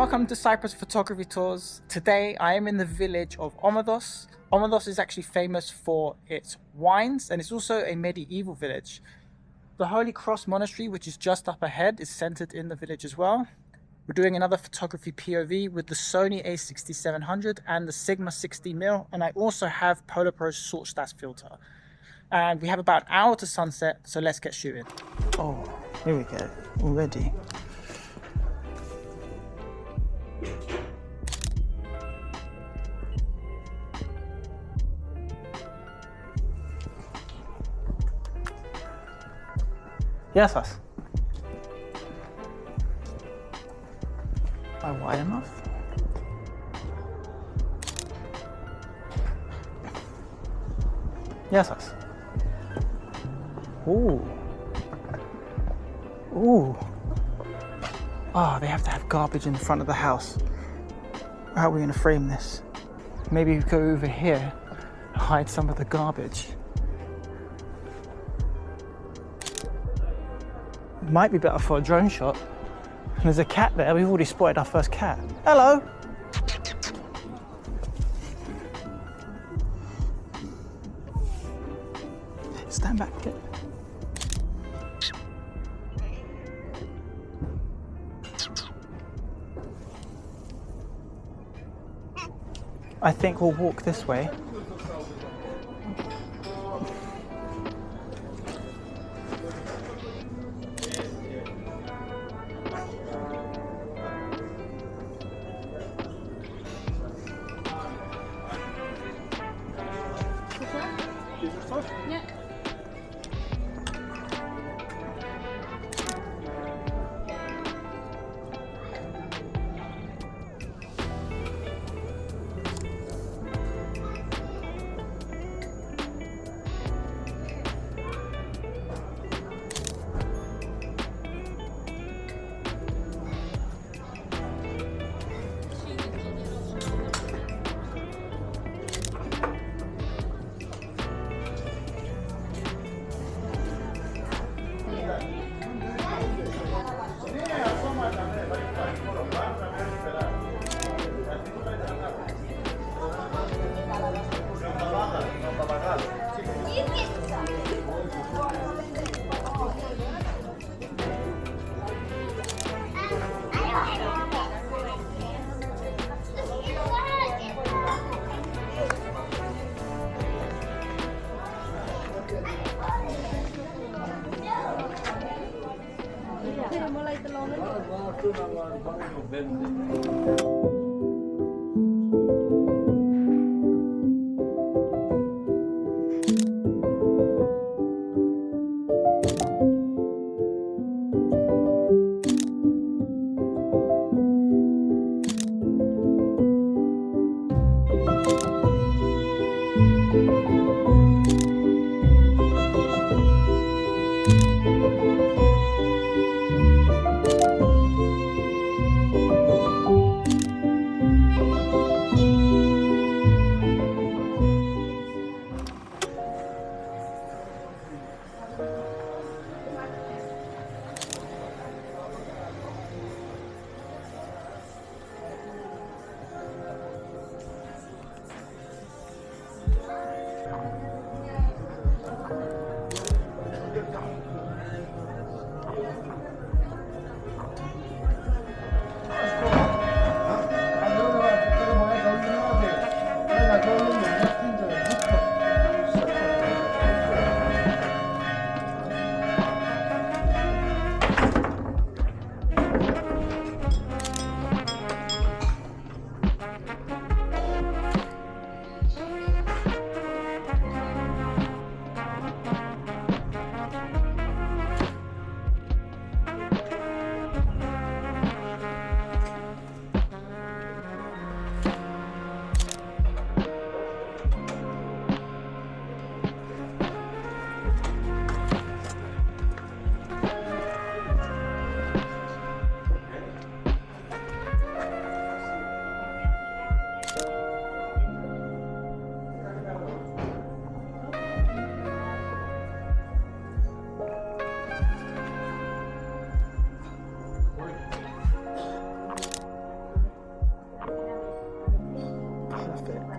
Welcome to Cyprus Photography Tours. Today I am in the village of Omodos. Omodos is actually famous for its wines and it's also a medieval village. The Holy Cross Monastery, which is just up ahead, is centered in the village as well. We're doing another photography POV with the Sony a6700 and the Sigma 60mm, and I also have PolarPro Shortstache filter. And we have about an hour to sunset, so let's get shooting. Oh, here we go, already. Γεια σας. Am I wide enough? Γεια σας. Ooh. Ooh. Oh, they have to have garbage in the front of the house. How are we going to frame this? Maybe we go over here and hide some of the garbage. Might be better for a drone shot. There's a cat there. We've already spotted our first cat. Hello. Stand back. I think we'll walk this way. Yeah.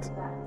that.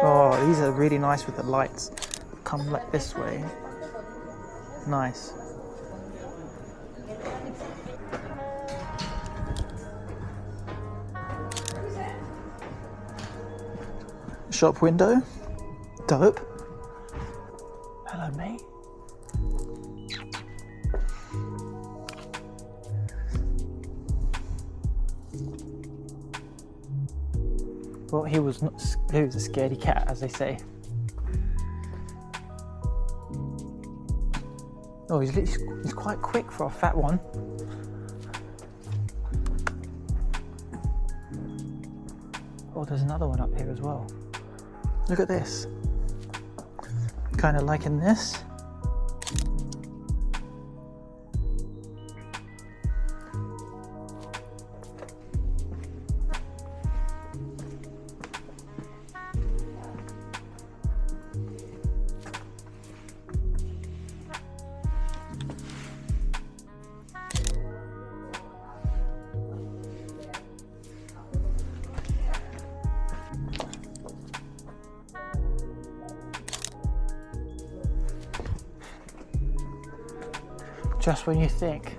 Oh, these are really nice with the lights. Come like this way. Nice. Shop window. Dope. Hello, mate. Well, he was a scaredy cat, as they say. Oh, he's quite quick for a fat one. Oh, there's another one up here as well. Look at this. Kind of liking this. Just when you think.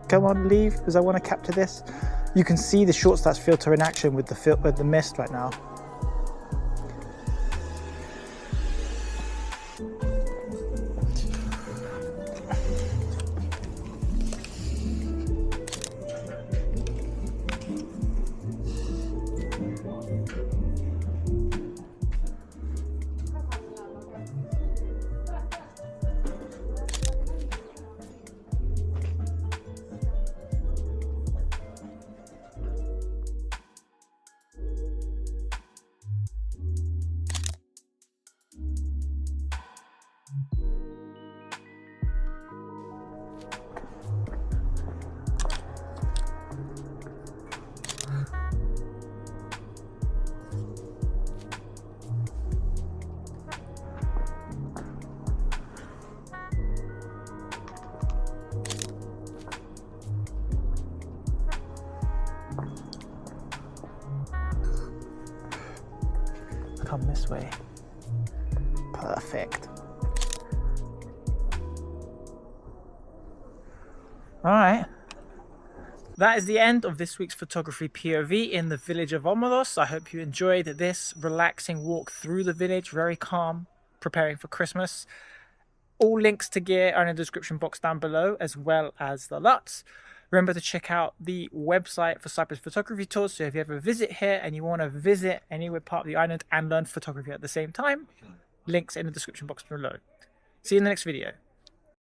Come on, leave, because I want to capture this. You can see the Shortstache filter in action with the mist right now. come this way. Perfect. All right. That is the end of this week's photography POV in the village of Omodos. I hope you enjoyed this relaxing walk through the village, very calm, preparing for Christmas. All links to gear are in the description box down below, as well as the LUTs. Remember to check out the website for Cyprus photography tours. So if you ever visit here and you want to visit anywhere part of the island and learn photography at the same time, links in the description box below. See you in the next video.